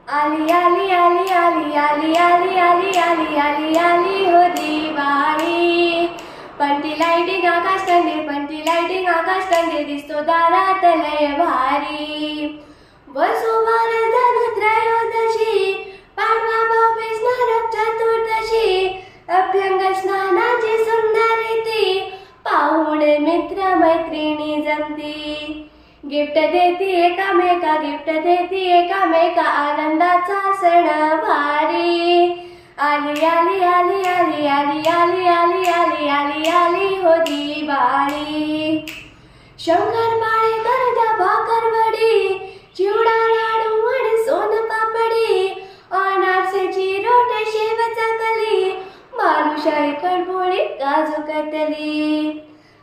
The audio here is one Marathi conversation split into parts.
आली आली आली आली आली आली आली आली आली आली हो दिवाळी. पंटी लाइटिंग आकाश कंदील, पंटी लाइटिंग आकाश कंदील, दिसतो दारात लय भारी. वसुबार धन त्रयोदशी, पाडवा भाऊबीज नरक चतुर्दशी, अभ्यंग स्नानाची सुंदर रीती, पाहुणे मित्र मैत्रिणी जमती. गिफ्ट देती एकामेका, गिफ्ट देती एकामेका, आनंदाचा सण भारी. आली आली आली आली आली आली आली आली आली आली हो दिवाळी. शंकरपाळी गरजा भाकरवडी, चिवडा लाडू आणि सोनपापडी, अनारसेची रोटे शेव चकली, बालुशाही कडबोळी काजू कतली.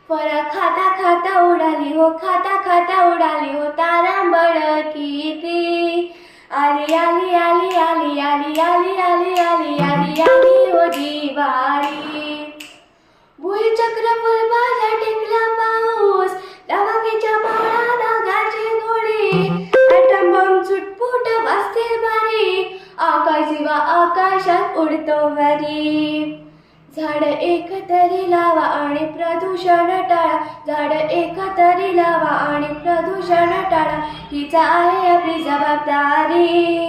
फरक खाता खाता उडाली हो, खाता खाता उडाली हो तारांबळ किती. आली आली आली आली आली आली आली आली आली आली हो दिवाळी. भुईचक्र फुलभाज्या टिंगला पाऊस, दवाकीच्या माळाला गाची गोळी, ॲटम बॉम्ब सुटफुट वाजते भारी, आकाश दिवा आकाशात उडतो घरी. झाड एक तरी लावा आणि प्रदूषण टाळा, झाड एक तरी लावा आणि प्रदूषण टाळा, हीच आहे आपली जबाबदारी.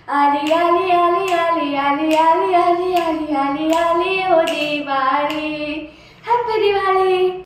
आली आली आली आली आली आली आली आली आली आली हो दिवाळी. हॅपी दिवाळी.